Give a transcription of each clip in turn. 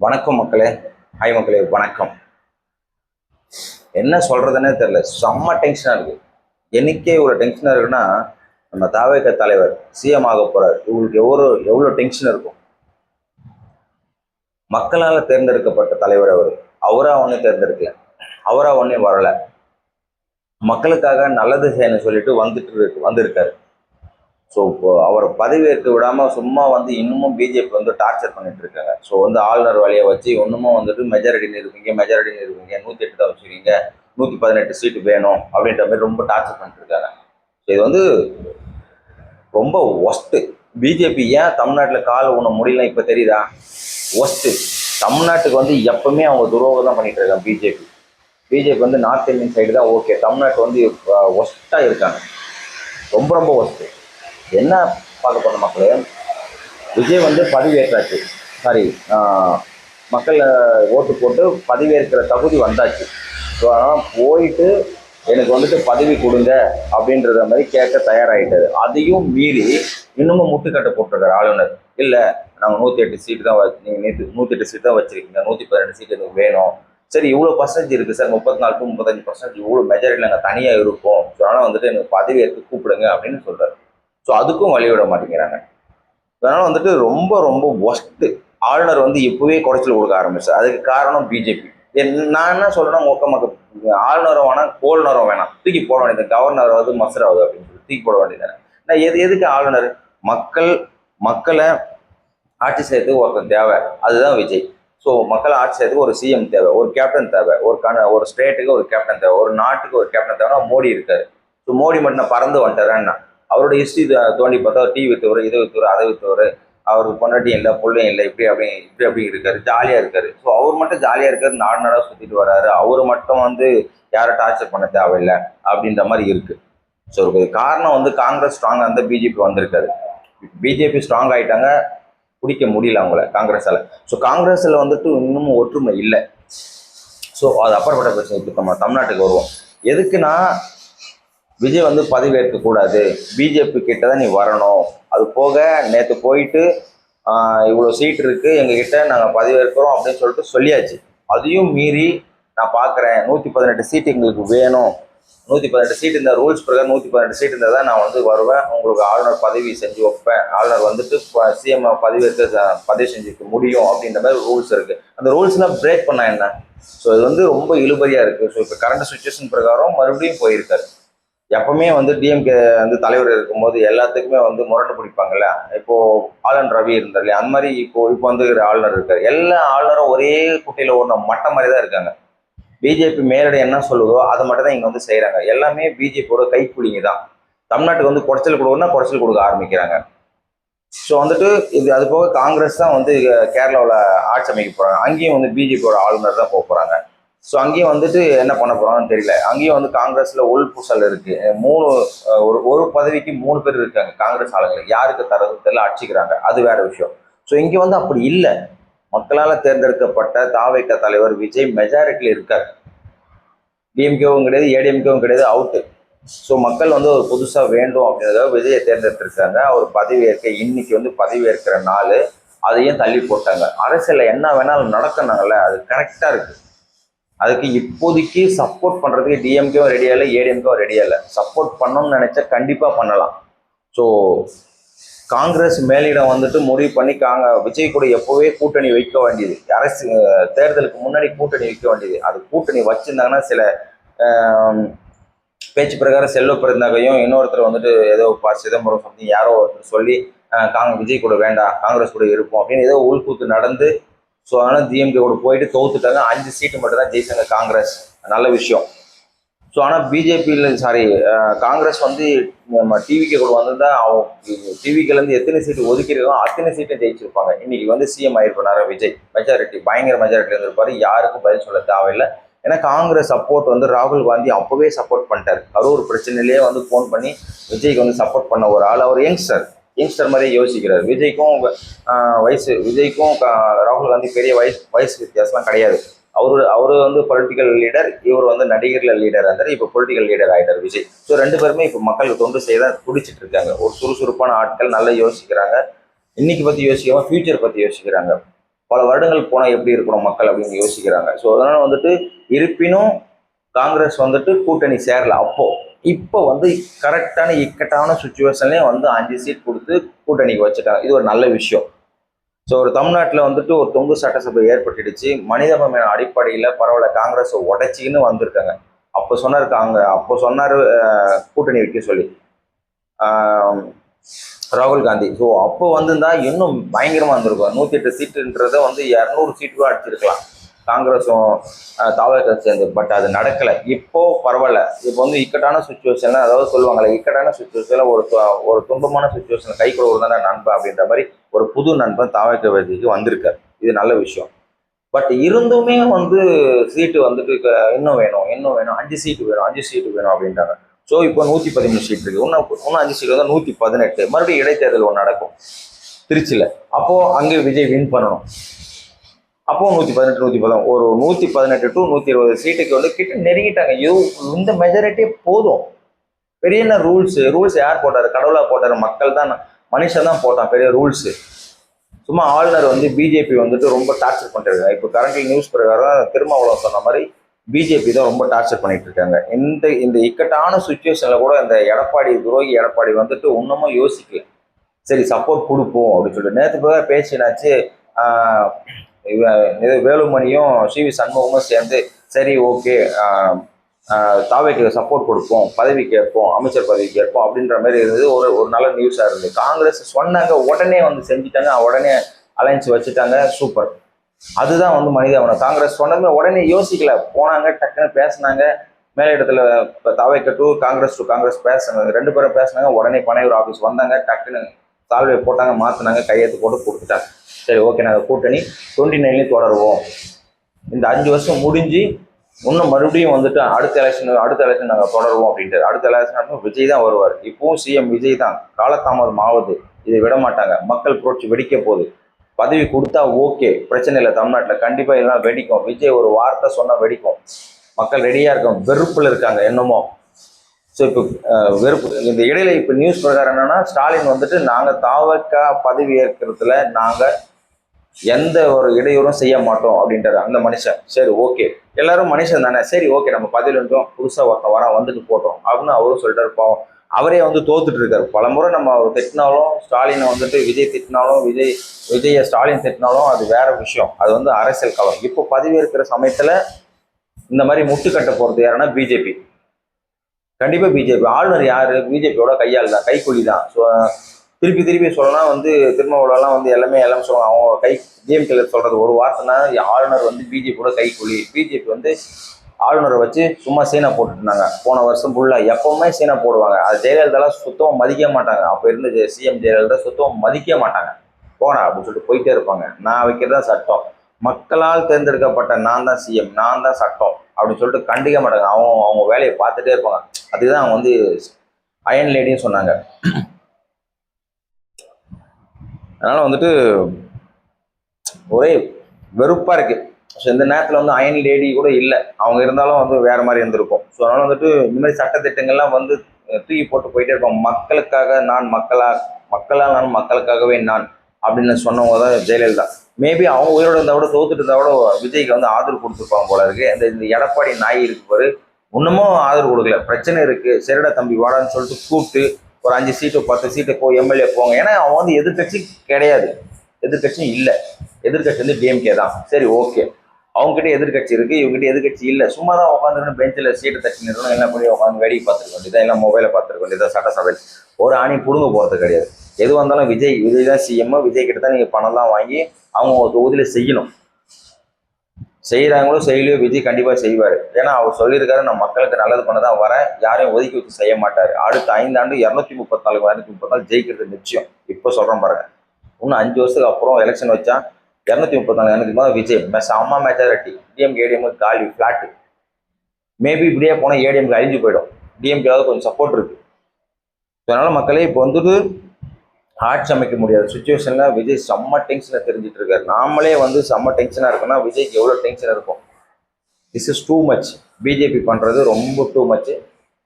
வணக்கம் மக்களே. ஹாய் மக்களே, வணக்கம். என்ன சொல்றதுன்னே தெரியல, செம்ம டென்ஷனா இருக்கு. எனக்கே ஒரு டென்ஷனா இருக்குன்னா நம்ம தாவேக தலைவர் சிஎம் ஆக போறாரு. இவங்களுக்கு எவ்வளோ டென்ஷன் இருக்கும். மக்களால் தேர்ந்தெடுக்கப்பட்ட தலைவர் அவரா ஒன்றும் தேர்ந்தெடுக்கல, அவரா ஒன்றும் வரல. மக்களுக்காக நல்லது செய்யணும்னு சொல்லிட்டு வந்திருக்காரு. ஸோ இப்போ அவரை பதவியேற்க விடாமல் சும்மா இன்னமும் பிஜேபி டார்ச்சர் பண்ணிட்டு இருக்காங்க. ஸோ ஆளுநர் வழியை வச்சு இன்னமும் மெஜாரிட்டி நிறுவீங்க 108 தான் வச்சுருக்கீங்க, 118 சீட்டு வேணும் அப்படின்ற மாதிரி ரொம்ப டார்ச்சர் பண்ணிட்டு இருக்காங்க. ஸோ இது ரொம்ப ஒஸ்ட்டு. பிஜேபி ஏன் தமிழ்நாட்டில் கால் ஊன முடியல இப்போ தெரியுதா? ஒஸ்ட்டு. தமிழ்நாட்டுக்கு எப்பவுமே அவங்க துரோகம் தான் பண்ணிட்டு இருக்காங்க. பிஜேபி நார்த் இந்தியன் சைடு தான் ஓகே. தமிழ்நாட்டு ஒஸ்ட்டாக இருக்காங்க, ரொம்ப ரொம்ப ஒஸ்ட்டு. என்ன பார்க்க போன மக்களே, விஜய் பதவியேற்றாச்சு. சாரி, மக்கள் ஓட்டு போட்டு பதவியேற்கிற தகுதி வந்தாச்சு. ஸோ அதனால் போயிட்டு எனக்கு பதவி கொடுங்க அப்படின்றத மாதிரி கேட்க தயாராகிட்டாரு. அதையும் மீறி இன்னமும் முட்டுக்கட்டை போட்டிருக்காரு ஆளுநர். இல்லை, நாங்கள் 108 சீட்டு தான் நீங்கள் நேற்று 108 சீட்டு தான் வச்சுருக்கீங்க, 118 சீட்டு எனக்கு வேணும். சரி, இவ்வளோ பர்சன்டேஜ் இருக்குது சார், 34 to 35% இவ்வளோ மெஜாரிட்டியில் நாங்கள் தனியாக இருப்போம். ஸோ அதனால் எனக்கு பதவியேற்க கூப்பிடுங்க அப்படின்னு சொல்கிறார். ஸோ அதுக்கும் வழிவிட மாட்டேங்கிறாங்க. அதனால் ரொம்ப ரொம்ப ஒஸ்ட்டு. ஆளுநர் இப்போவே குறைச்சல் கொடுக்க ஆரம்பிச்சார். அதுக்கு காரணம் பிஜேபி. நான் என்ன சொல்கிறேன்னா, ஆளுநரும் வேணாம், கோளுநரும் வேணாம், தூக்கி போட வேண்டியது. கவர்னராவது மசராவது அப்படின்னு சொல்லி தூக்கி போட வேண்டியது. நான் எதுக்கு ஆளுநர்? மக்களை ஆட்சி செய்யறதுக்கு ஒருத்தன் தேவை, அதுதான் விஜய். ஸோ மக்களை ஆட்சி செய்யறதுக்கு ஒரு சிஎம் தேவை, ஒரு கேப்டன் தேவை, ஒரு ஸ்டேட்டுக்கு ஒரு கேப்டன் தேவை, ஒரு நாட்டுக்கு ஒரு கேப்டன் தேவைன்னா மோடி இருக்காரு. ஸோ மோடி மட்டும் நான் பறந்து வந்துட்டேன்னா அவரோட ஹிஸ்ட்ரி தோண்டி பார்த்தா டீ வித்தவர், இதை வித்தவர், அதை வித்தவர், அவருக்கு பொண்டாட்டியும் இல்லை, பிள்ளையும் இல்லை, இப்படி இருக்காரு, ஜாலியாக இருக்காரு. ஸோ அவர் மட்டும் ஜாலியாக இருக்காரு, நாடாக சுற்றிட்டு வர்றாரு. அவர் மட்டும் யாரை டார்ச்சர் பண்ண தேவையில்லை அப்படின்ற மாதிரி இருக்கு. ஸோ ஒரு காரணம் காங்கிரஸ் ஸ்ட்ராங்காக இருந்தால் பிஜேபி வந்திருக்காரு. பிஜேபி ஸ்ட்ராங் ஆகிட்டாங்க, பிடிக்க முடியல அவங்கள காங்கிரஸால். ஸோ காங்கிரஸில் இன்னமும் ஒற்றுமை இல்லை. ஸோ அது அப்புறப்பட்ட பிரச்சனை. இப்போ நம்ம தமிழ்நாட்டுக்கு வருவோம். எதுக்குன்னா, விஜய் பதவியேற்க கூடாது, பிஜேபி கிட்ட தான் நீ வரணும். அது போக நேற்று போயிட்டு இவ்வளோ சீட் இருக்கு எங்ககிட்ட, நாங்கள் பதவியேற்கிறோம் அப்படின்னு சொல்லிட்டு சொல்லியாச்சு. அதையும் மீறி நான் பார்க்குறேன், 118 சீட் எங்களுக்கு வேணும், 118 சீட் இந்த ரூல்ஸ் பிரகாரம் 118 சீட் இருந்தால் தான் நான் வருவேன், உங்களுக்கு ஆளுநர் பதவி செஞ்சு வைப்பேன், ஆளுநர் சிஎம் பதவி செஞ்சுக்க முடியும் அப்படின்ற மாதிரி ரூல்ஸ் இருக்குது. அந்த ரூல்ஸ்லாம் பிரேக் பண்ணா என்ன? ஸோ இது ரொம்ப இழுபறியாக இருக்குது. ஸோ இப்போ கரண்ட் சுச்சுவேஷன் பிரகாரம் மறுபடியும் போயிருக்காரு. எப்பவுமே டிஎம்கே தலைவர் இருக்கும்போது எல்லாத்துக்குமே முரண்டு பிடிப்பாங்கல்ல. இப்போ ஆளுநர் ரவி இருந்தார் இல்லையா, அந்த மாதிரி இப்போ ஆளுநர் இருக்காரு. எல்லா ஆளுநரும் ஒரே குட்டையில ஓடின மட்ட மாதிரி தான் இருக்காங்க. பிஜேபி மேலிட என்ன சொல்லுதோ அதை மட்டும் தான் இங்க செய்யறாங்க. எல்லாமே பிஜேபியோட கைக்கூலிங்க தான். தமிழ்நாட்டுக்கு குறைச்சல் கொடுக்கணும்னா குறைச்சல் கொடுக்க ஆரம்பிக்கிறாங்க. ஸோ இது அது போக காங்கிரஸ் தான் கேரளாவில் ஆட்சி அமைக்க போறாங்க. அங்கேயும் பிஜேபியோட ஆளுநர் தான் போக போறாங்க. ஸோ அங்கேயும் என்ன பண்ண போறாங்கன்னு தெரியல. அங்கேயும் காங்கிரஸ்ல உள்பூசல் இருக்கு. ஒரு பதவிக்கு 3 பேர் இருக்காங்க காங்கிரஸ் ஆளுங்க. யாருக்கு தரது தெரியல, அடிச்சுக்கிறாங்க, அது வேற விஷயம். ஸோ இங்க அப்படி இல்லை. மக்களால் தேர்ந்தெடுக்கப்பட்ட தாவேக தலைவர் விஜய் மெஜாரிட்டியில் இருக்கார். டிஎம்கேவும் கிடையாது, ஏடிஎம்கேவும் கிடையாது, அவுட்டு. ஸோ மக்கள் ஒரு புதுசாக வேண்டும் அப்படின்றத விஜயை தேர்ந்தெடுத்திருக்காங்க. அவர் பதவியேற்க இன்னைக்கு பதவியேற்கிற நாள், அதையும் தள்ளி போட்டாங்க. அரசியலில் என்ன வேணாலும் நடக்கணுங்கல்ல, அது கரெக்டாக இருக்கு. அதுக்கு இப்போதைக்கு சப்போர்ட் பண்ணுறதுக்கு டிஎம்கேவும் ரெடியாக இல்லை, ஏடிஎம்கேவும் ரெடியாக இல்லை. சப்போர்ட் பண்ணணும்னு நினச்சா கண்டிப்பாக பண்ணலாம். ஸோ காங்கிரஸ் மேலிடம் முடிவு பண்ணி விஜய் கூட எப்போவே கூட்டணி வைக்க வேண்டியது, தேர்தலுக்கு முன்னாடி கூட்டணி வைக்க வேண்டியது. அது கூட்டணி வச்சுருந்தாங்கன்னா சில பேச்சு பிரகாரம் செல்வ பிறந்தகையும் இன்னொருத்தர் ஏதோ சிதம்பரம் சொல்லி யாரோ ஒருத்தர் சொல்லி விஜய் கூட வேண்டாம், காங்கிரஸ் கூட இருப்போம் அப்படின்னு ஏதோ உள்கூத்து நடந்து, ஸோ அதனால் டிஎம்கே கூட போயிட்டு தோத்துட்டாங்க. 5 சீட்டு மட்டும் தான் ஜெயிச்சாங்க காங்கிரஸ். நல்ல விஷயம். ஸோ ஆனால் பிஜேபியில் காங்கிரஸ் நம்ம டிவிகே கூட வந்திருந்தா அவங்க டிவிகேலேருந்து எத்தனை சீட்டு ஒதுக்கிருக்கோ அத்தனை சீட்டை ஜெயிச்சிருப்பாங்க. இன்னைக்கு சிஎம் ஆயிருப்பாரு விஜய். மெஜாரிட்டி, பயங்கர மெஜாரிட்டி இருந்திருப்பாரு. யாருக்கும் பதில் சொல்ல தேவையில்லை. ஏன்னா காங்கிரஸ் சப்போர்ட் ராகுல் காந்தி அப்போவே சப்போர்ட் பண்ணிட்டார். கரூர் பிரச்சனையிலேயே ஃபோன் பண்ணி விஜய்க்கு சப்போர்ட் பண்ண ஒரு ஆள். அவர் யங்ஸ்டர் மாதிரியே யோசிக்கிறார். விஜய்க்கும் ராகுல் காந்தி பெரிய வயசு வித்தியாசம்லாம் கிடையாது. அவரு பொலிட்டிக்கல் லீடர், இவர் நடிகர்கள் லீடர் இருந்தார். இப்போ பொலிட்டிக்கல் லீடர் ஆகிட்டார் விஜய். ஸோ 2 பேருமே இப்போ மக்களுக்கு தொண்டு செய்ய துடிச்சிட்டு இருக்காங்க. ஒரு சுறுசுறுப்பான ஆட்கள், நல்லா யோசிக்கிறாங்க. இன்னைக்கு பற்றி யோசிக்காம ஃபியூச்சர் பற்றி யோசிக்கிறாங்க. பல வருடங்கள் போனால் எப்படி இருக்கணும் மக்கள் அப்படின்னு யோசிக்கிறாங்க. ஸோ அதனால வந்துட்டு இருப்பினும் காங்கிரஸ் வந்துட்டு கூட்டணி சேரல அப்போ. இப்போ வந்து கரெக்டான இக்கட்டான சுச்சுவேஷன்லேயும் வந்து 5 சீட் கொடுத்து கூட்டணிக்கு வச்சுட்டாங்க. இது ஒரு நல்ல விஷயம். ஸோ ஒரு தமிழ்நாட்டில் வந்துட்டு ஒரு தொங்கு சட்டசபை ஏற்பட்டுடுச்சு. மனிதம அடிப்படையில் பரவாயில்ல காங்கிரஸை உடைச்சின்னு வந்திருக்காங்க. அப்போ சொன்னார் கூட்டணி வைக்க சொல்லி ராகுல் காந்தி. ஸோ அப்போ வந்திருந்தா இன்னும் பயங்கரமாக இருந்திருக்கும். 108 சீட்டுன்றதை வந்து 200 சீட்டு கூட அடிச்சிருக்கலாம் காங்கிரஸும் தாவேக சேர்ந்து. பட் அது நடக்கலை. இப்போ பரவாயில்ல. இப்போ வந்து இக்கட்டான சுச்சுவேஷன்ல, அதாவது சொல்லுவாங்கல்ல, இக்கட்டான சுச்சுவேஷன்ல ஒரு துன்பமான சுச்சுவேஷன் கை கொடுக்குறது தானே நண்பன் அப்படின்ற மாதிரி ஒரு புது நண்பன் தாவேக வேதிக்கு வந்திருக்காரு. இது நல்ல விஷயம். பட் இருந்துமே வந்து சீட்டு வந்துட்டு இன்னும் வேணும் 5 சீட்டு வேணும் அப்படின்றாங்க. ஸோ இப்போ 113 சீட் இருக்கு. இன்னும் 5 சீட் வந்து 118. மறுபடியும் இடைத்தேர்தல் ஒன்று நடக்கும் திருச்சியில். அப்போ அங்கே விஜய் வின் பண்ணணும். அப்போ 118 110 ஒரு 118 to 120 சீட்டுக்கு வந்து கிட்ட நெருங்கிட்டாங்க. இந்த மெஜாரிட்டியே போதும். பெரிய என்ன ரூல்ஸ் யார் போட்டாரு? கடவுளா போட்டாரு? மக்கள் தான், மனுஷன் தான் போட்டான் பெரிய ரூல்ஸ். சும்மா ஆளுநர் வந்து பிஜேபி வந்துட்டு ரொம்ப டார்ச்சர் பண்ணிட்டு இருக்காங்க. இப்போ கரண்ட்லி நியூஸ் பிரகாரம் திருமாவளவன் சொன்ன மாதிரி பிஜேபி தான் ரொம்ப டார்ச்சர் பண்ணிட்டு இருக்காங்க. இந்த இக்கட்டான சுச்சுவேஷன்ல கூட இந்த துரோகி எடப்பாடி வந்துட்டு இன்னமும் யோசிக்கல. சரி சப்போர்ட் கொடுப்போம் அப்படின்னு சொல்லிட்டு நேற்று பேசினாச்சு. வேலுமணியும் சிவி சண்முகமும் சேர்ந்து சரி ஓகே தாவேக்கு சப்போர்ட் கொடுப்போம், பதவி கேட்போம், அமைச்சர் பதவி கேட்போம் அப்படின்ற மாதிரி இருந்தது. ஒரு நல்ல நியூஸாக இருந்தது. காங்கிரஸ் சொன்னாங்க, உடனே வந்து செஞ்சுட்டாங்க, உடனே அலைன்ஸ் வச்சுட்டாங்க. சூப்பர். அதுதான் வந்து மனிதவனம். காங்கிரஸ் சொன்னதுமே உடனே யோசிக்கல, போனாங்க, டக்குன்னு பேசினாங்க. மேல இடத்துல தாவேக்கு டு காங்கிரஸ் பேசினாங்க, 2 பேரும் பேசினாங்க. உடனே பனையூர் ஆஃபீஸ் வந்தாங்க, டக்குன்னு சால்வை போட்டாங்க, மாற்றினாங்க, கையெழுத்து போட்டு கொடுத்துட்டாங்க. சரி ஓகே, நாங்கள் கூட்டணி 29 தொடருவோம். இந்த 5 வருஷம் முடிஞ்சு இன்னும் மறுபடியும் வந்துட்டு அடுத்த எலெக்ஷன் நாங்கள் தொடருவோம் அப்படின்ட்டு. அடுத்த எலெக்ஷன் விஜய் தான் வருவார். இப்பவும் சிஎம் விஜய் தான். காலதாமதம் ஆகுது, இதை விட மாட்டாங்க. மக்கள் புரட்சி வெடிக்க போகுது. பதவி கொடுத்தா ஓகே, பிரச்சனை இல்லை. தமிழ்நாட்டில் கண்டிப்பாக எல்லாம் வெடிக்கும். விஜய் ஒரு வார்த்தை சொன்னால் வெடிக்கும். மக்கள் ரெடியாக இருக்கும். வெறுப்பில் இருக்காங்க என்னமோ. ஸோ இப்போ வெறுப்பு இந்த இடையில இப்போ நியூஸ் பிரகாரம் என்னன்னா, ஸ்டாலின் வந்துட்டு நாங்கள் தாவக பதவி ஏற்கிறதுல நாங்கள் எந்த ஒரு இடையூறும் செய்ய மாட்டோம் அப்படின்றாரு அந்த மனுஷன். சரி ஓகே, எல்லாரும் மனுஷன் தானே, சரி ஓகே நம்ம பதவியில் இருந்தோம், புதுசாக ஒருத்தன் வந்துட்டு போட்டோம் அப்படின்னு அவரும் சொல்லிட்டாரு. பாவம், அவரே வந்து தோத்துட்டு இருக்காரு. பலமுறை நம்ம அவர் திட்டினாலும், ஸ்டாலினை வந்துட்டு விஜய் திட்டினாலும், விஜயை ஸ்டாலின் திட்டினாலும் அது வேற விஷயம். அது வந்து அரசியல் களம். இப்போ பதவி இருக்கிற சமயத்தில் இந்த மாதிரி முட்டுக்கட்ட போகிறது யாருன்னா பிஜேபி. கண்டிப்பாக பிஜேபி. ஆளுநர் யாரு? பிஜேபியோட கையாள் தான், கைக்கூலி தான். ஸோ திருப்பி சொல்லலாம் வந்து திருமாவளவெல்லாம் வந்து எல்லாமே சொல்லுவாங்க. அவங்க டிஎம்கேல சொல்றது ஒரு வார்த்தைனா, ஆளுநர் வந்து பிஜேபியோட கைக்கூலி. பிஜேபி வந்து ஆளுநரை வச்சு சும்மா சீனா போட்டுருந்தாங்க போன வருஷம் ஃபுல்லாக. எப்பவுமே சீனா போடுவாங்க. அது ஜெயலலிதாலாம் சுத்தமாக மதிக்க மாட்டாங்க. அப்போ இருந்த சிஎம் ஜெயலலிதா சுத்தமாக மதிக்க மாட்டாங்க. போனா அப்படின்னு சொல்லிட்டு போயிட்டே இருப்பாங்க. நான் வைக்கிறதா சட்டம், மக்களால் தேர்ந்தெடுக்கப்பட்ட நான் தான் சிஎம், நான் தான் சட்டம் அப்படின்னு சொல்லிட்டு கண்டிக்க மாட்டாங்க. அவங்க வேலையை பார்த்துட்டே இருப்பாங்க. அதுதான் அவங்க வந்து அயன் லேடின்னு சொன்னாங்க. அதனால வந்துட்டு ஒரே வெறுப்பா இருக்கு. ஸோ இந்த நேரத்தில் வந்து அயன் லேடி கூட இல்லை. அவங்க இருந்தாலும் வந்து வேற மாதிரி இருந்திருக்கும். ஸோ அதனால வந்துட்டு இந்த மாதிரி சட்டத்திட்டங்கள்லாம் வந்து தூக்கி போட்டு போயிட்டே இருப்பாங்க. மக்களுக்காக நான் நான் மக்களுக்காகவே நான் அப்படின்னு சொன்னவங்க தான் ஜெயலலிதா. மேபி அவங்க உயிரோட இருந்தால் கூட, தோத்துட்டு இருந்தால் கூட விஜய்க்கு வந்து ஆதரவு கொடுத்துருப்பாங்க போல இருக்கு. இந்த எடப்பாடி நாய் இருக்கு பாரு, இன்னமும் ஆதரவு கொடுக்கல. பிரச்சனை இருக்கு, சரிடா தம்பி வாடான்னு சொல்லிட்டு கூப்பிட்டு ஒரு 5 சீட்டு 10 சீட்டு எம்எல்ஏ போங்க. ஏன்னா அவன் வந்து எதிர்கட்சி கிடையாது, எதிர்கட்சியும் இல்லை. எதிர்கட்சி வந்து டிஎம்கே தான். சரி ஓகே, அவங்ககிட்ட எதிர்கட்சி இருக்கு, இவங்ககிட்ட எதிர்கட்சி இல்லை. சும்மா தான் உட்காந்துருக்கணும் பெஞ்சில் சீட்டை தட்டி நிறுவனம் என்ன பண்ணி உட்காந்து வேடிக்கை பார்த்துருக்க வேண்டியதான், எல்லாம் மொபைலை பார்த்துருக்க வேண்டியதான். சட்டசபையில் ஒரு ஆணி புடுங்க போகிறது கிடையாது. எது வந்தாலும் விஜய் தான் சிஎம். விஜய் கிட்ட தான் நீங்கள் பணம்லாம் வாங்கி அவங்க ஒரு தொகுதியில் செய்யணும். செய்கிறாங்களோ செய்யலையோ விஜய் கண்டிப்பாக செய்வார். ஏன்னா அவர் சொல்லியிருக்காரு, நான் மக்களுக்கு நல்லது பண்ண தான் வரேன், யாரையும் ஒதுக்கி வச்சு செய்ய மாட்டார். அடுத்த 5 ஆண்டு 234 ஜெயிக்கிறது நிச்சயம். இப்போ சொல்கிறேன் பாருங்க, இன்னும் 5 வருஷத்துக்கு அப்புறம் எலெக்ஷன் வச்சா 234 விஜய் செம்ம மெஜாரிட்டி. டிஎம்கே ஏடிஎம் காலி ஃபிளாட்டு. மேபி இப்படியே போனால் ஏடிஎம்க்கு அழிஞ்சு போயிடும். டிஎம்கேவாவது கொஞ்சம் சப்போர்ட் இருக்கு. அதனால மக்களே இப்போ வந்துட்டு ஆட்சி அமைக்க முடியாத சுச்சுவேஷனில் விஜய் செம்ம டென்ஷனில் தெரிஞ்சிட்டு இருக்காரு. நாமளே வந்து செம்ம டென்ஷனாக இருக்குன்னா விஜய்க்கு எவ்வளோ டென்ஷன் இருக்கும். This is too much. BJP பண்ணுறது ரொம்ப டூ மச்.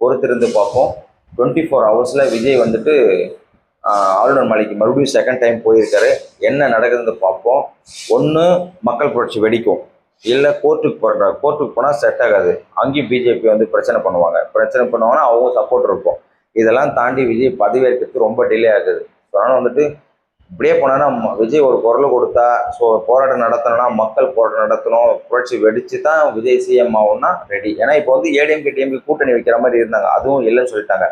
பொறுத்திருந்து பார்ப்போம். 24 ஹவர்ஸில் விஜய் வந்துட்டு ஆளுநர் மாளிகைக்கு மறுபடியும் செகண்ட் டைம் போயிருக்காரு. என்ன நடக்குதுன்னு பார்ப்போம். ஒன்று மக்கள் புரட்சி வெடிக்கும், இல்லை கோர்ட்டுக்கு போடுறாங்க. கோர்ட்டுக்கு போனால் செட் ஆகாது, அங்கேயும் பிஜேபி வந்து பிரச்சனை பண்ணுவாங்க. பிரச்சனை பண்ணுவாங்கன்னா அவங்க சப்போர்ட் இருக்கும். இதெல்லாம் தாண்டி விஜய் பதவியேற்கிறதுக்கு ரொம்ப டிலே ஆகுது. அதனால் வந்துட்டு இப்படியே போனோன்னா விஜய் ஒரு குரல் கொடுத்தா, ஸோ போராட்டம் நடத்தணும்னா மக்கள் போராட்டம் நடத்தணும், புரட்சி வெடிச்சு தான் விஜய் சிஎம் ஆகும்னா ரெடி. ஏன்னா இப்போ வந்து ஏடிஎம்கே டிஎம்கே கூட்டணி வைக்கிற மாதிரி இருந்தாங்க, அதுவும் இல்லைன்னு சொல்லிட்டாங்க.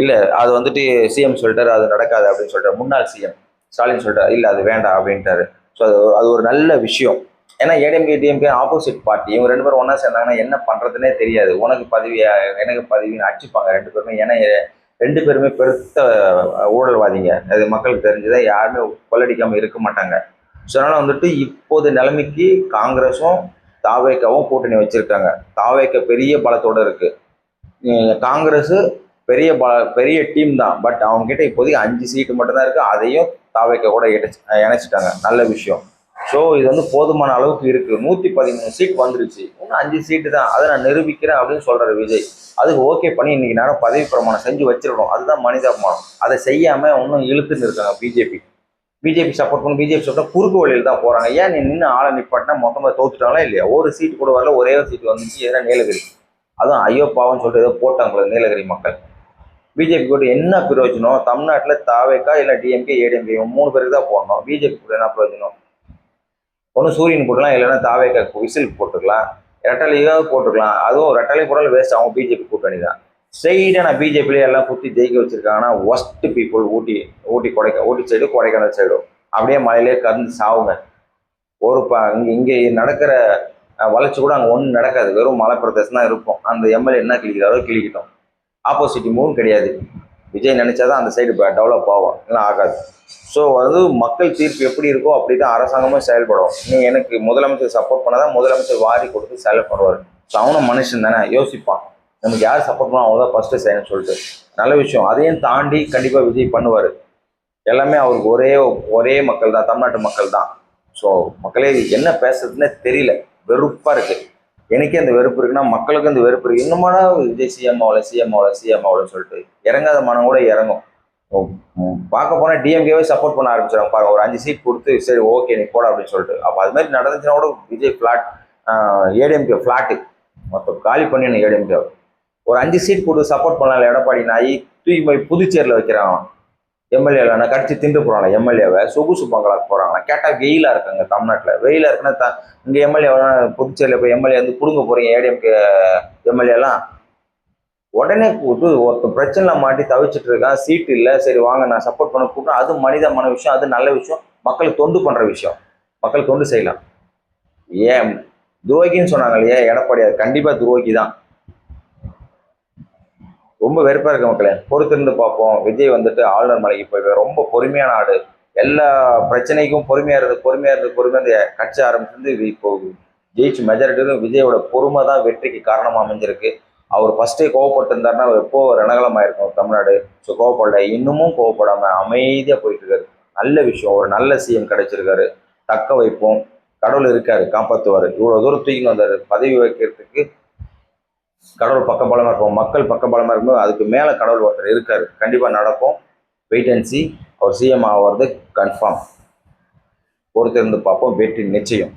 இல்லை அது வந்துட்டு சிஎம் சொல்லிட்டாரு அது நடக்காது அப்படின்னு சொல்லிட்டாரு. முன்னாள் சிஎம் ஸ்டாலின் சொல்லிட்டாரு இல்லை அது வேண்டாம் அப்படின்ட்டாரு. ஸோ அது ஒரு நல்ல விஷயம். ஏன்னா ஏடிஎம்கே டிஎம்கே ஆப்போசிட் பார்ட்டி, இவங்க ரெண்டு பேரும் ஒன்றா சேர்ந்தாங்கன்னா என்ன பண்ணுறதுனே தெரியாது. உனக்கு பதவி எனக்கு பதவின்னு அடிச்சுப்பாங்க ரெண்டு பேருமே. ஏன்னா ரெண்டு பேருமே பெருத்த ஊழல்வாதிங்க, அது மக்களுக்கு தெரிஞ்சுதான், யாருமே கொள்ளடிக்காமல் இருக்க மாட்டாங்க. ஸோ அதனால் வந்துட்டு இப்போது நிலைமைக்கு காங்கிரஸும் தாவேக்காவும் கூட்டணி வச்சுருக்காங்க. தாவேக்க பெரிய பலத்தோடு இருக்குது, காங்கிரஸ் பெரிய டீம் தான். பட் அவங்க கிட்ட இப்போதைக்கு 5 சீட்டு மட்டும்தான் இருக்குது, அதையும் தாவேக்க கூட இணைச்சிட்டாங்க. நல்ல விஷயம். ஸோ இது வந்து போதுமான அளவுக்கு இருக்குது. 113 சீட் வந்துருச்சு, இன்னும் 5 சீட்டு தான், அதை நான் நிரூபிக்கிறேன் அப்படின்னு சொல்கிறார் விஜய். அதுக்கு ஓகே பண்ணி இன்றைக்கி நேரம் பதவி பிரமாணம் செஞ்சு வச்சிருக்கணும். அதுதான் மனிதாபிமானம். அதை செய்யாமல் இன்னும் இழுத்துன்னு இருக்காங்க பிஜேபி சப்போர்ட் பண்ணி. பிஜேபி சொல்லிட்டு குறுக்கு வழியில் தான் போகிறாங்க. ஏன் நீ நின்று ஆளை நிப்பாட்டினா மொத்தமாக தோத்துட்டாங்களா இல்லையா? ஒரு சீட்டு கூட வரல, ஒரே ஒரு சீட்டு வந்துச்சு, ஏன்னா நீலகிரி. அதுவும் ஐயோ பாவம்னு சொல்லிட்டு ஏதோ போட்டாங்களே நீலகிரி மக்கள். பிஜேபி கூட என்ன பிரயோஜனம்? தமிழ்நாட்டில் தாவேக்கா இல்லை டிஎம்கே ஏடிஎம்கே 3 பேருக்கு தான் போடணும். பிஜேபி கூட என்ன பிரயோஜனம்? ஒன்று சூரியன் போட்டுக்கலாம், இல்லைன்னா தாவேக்கா விசில் போட்டுக்கலாம், ரெட்டலையாவது போட்டுக்கலாம். அதுவும் ரெட்டலை போட்டாலும் வேஸ்ட், அவங்க பிஜேபி கூட்டணி தான். ஸ்ட்ரெயிட்டாக நான் பிஜேபியிலே எல்லாம் குத்தி ஜெயிக்க வச்சிருக்காங்கன்னா ஒஸ்ட் பீப்புள். ஊட்டி சைடு கொடைக்கானல் சைடும் அப்படியே மலையிலே கறந்து சாவுங்க. ஒரு இங்கே நடக்கிற வளர்ச்சி கூட அங்கே ஒன்றும் நடக்காது, வெறும் மலை பிரதேசம் தான் இருக்கும். அந்த எம்எல்ஏ என்ன கிளிக்கிறாரோ கிளிக்கிட்டோம், ஆப்போசிட் மூவும் கிடையாது. விஜய் நினைச்சாதான் அந்த சைடு டெவலப் ஆகும், இல்லை ஆகாது. ஸோ வந்து மக்கள் தீர்ப்பு எப்படி இருக்கோ அப்படி தான் அரசாங்கமும் செயல்படும். நீ எனக்கு முதலமைச்சர் சப்போர்ட் பண்ணாதான் முதலமைச்சர் வாரி கொடுத்து செயல்படுவார். ஸோ அவனும் மனுஷன் தானே, யோசிப்பான் நமக்கு யார் சப்போர்ட் பண்ணால் அவங்க தான் ஃபஸ்ட்டு செய்யணும்னு சொல்லிட்டு. நல்ல விஷயம். அதையும் தாண்டி கண்டிப்பாக விஜய் பண்ணுவார். எல்லாமே அவருக்கு ஒரே மக்கள் தான், தமிழ்நாட்டு மக்கள் தான். ஸோ மக்களே என்ன பேசுறதுன்னே தெரியல, வெறுப்பாக இருக்குது. எனக்கே அந்த வெறுப்பு இருக்குன்னா மக்களுக்கு அந்த வெறுப்பு இருக்குது. இன்னுமாடா விஜய் சிஎம் ஆகலன்னு சொல்லிட்டு இறங்காத மனம் கூட இறங்கும். பார்க்க போனால் டிஎம்கேவே சப்போர்ட் பண்ண ஆரம்பிச்சிடும் பாருங்க. ஒரு 5 சீட் கொடுத்து சரி ஓகே நீ போட அப்படின்னு சொல்லிட்டு. அப்போ அது மாதிரி நடந்துச்சுன்னா கூட விஜய் ஃப்ளாட், ஏடிஎம்கே ஃப்ளாட்டு மொத்தம் காலி பண்ணிடணும். ஏடிஎம்கே ஒரு 5 சீட் கொடுத்து சப்போர்ட் பண்ணல. எடப்பாடி நாய் தூக்கி போய் புதுச்சேரியில் வைக்கிறாங்க. எம்எல்ஏல நான் கடிச்சு திண்டு போகிறாங்க. எம்எல்ஏவை சொகுசு பங்களாக்கு போகிறாங்க. கேட்டால் வெயிலாக இருக்குங்க தமிழ்நாட்டில். வெயிலாக இருக்குன்னா இங்கே எம்எல்ஏ புதுச்சேரியில் போய் எம்எல்ஏ வந்து பிடுங்க போகிறீங்க ஏடிஎம்கே எம்எல்ஏலாம். உடனே ஒருத்தர் பிரச்சனை மாட்டி தவிச்சிட்டு இருக்கான், சீட்டு இல்லை, சரி வாங்க நான் சப்போர்ட் பண்ண கூப்பிட்டேன். அது மனிதமான விஷயம், அது நல்ல விஷயம், மக்களுக்கு தொண்டு பண்ணுற விஷயம், மக்கள் தொண்டு செய்யலாம். ஏன் துரோகின்னு சொன்னாங்க இல்லையா எடப்பாடி, அது கண்டிப்பாக துரோகி தான். ரொம்ப வெறுப்பாக இருக்க மக்களே, பொறுத்திருந்து பார்ப்போம். விஜய் வந்துட்டு ஆளுநர் மலைக்கு போய் ரொம்ப பொறுமையான ஆடு, எல்லா பிரச்சனைக்கும் பொறுமையாக இருந்து கட்சி ஆரம்பிச்சிருந்து இப்போ ஜெயிச்சு மெஜாரிட்டியும் விஜயோட பொறுமை தான் வெற்றிக்கு காரணமாக அமைஞ்சிருக்கு. அவர் ஃபஸ்ட்டே கோவப்பட்டு இருந்தாருன்னா எப்போ ரணகலமாயிருக்கும் தமிழ்நாடு. ஸோ கோவப்படல, இன்னமும் கோவப்படாமல் அமைதியாக போயிட்டு இருக்காரு. நல்ல விஷயம், ஒரு நல்ல சிஎம் கிடைச்சிருக்காரு. தக்க வைப்போம், கடவுள் இருக்காரு, காப்பாற்றுவார். இவ்வளோ தூரம் தூக்கின்னு வந்தார். பதவி வைக்கிறதுக்கு கடவுள் பக்கபலமாக இருக்கும், மக்கள் பக்கபலமாக இருக்கும்போது அதுக்கு மேலே கடவுள் ஒருத்தர் இருக்காரு. கண்டிப்பாக நடக்கும். Wait and see. அவர் சிஎம் ஆகிறது கன்ஃபார்ம். பொறுத்திருந்து பார்ப்போம், வெற்றி நிச்சயம்.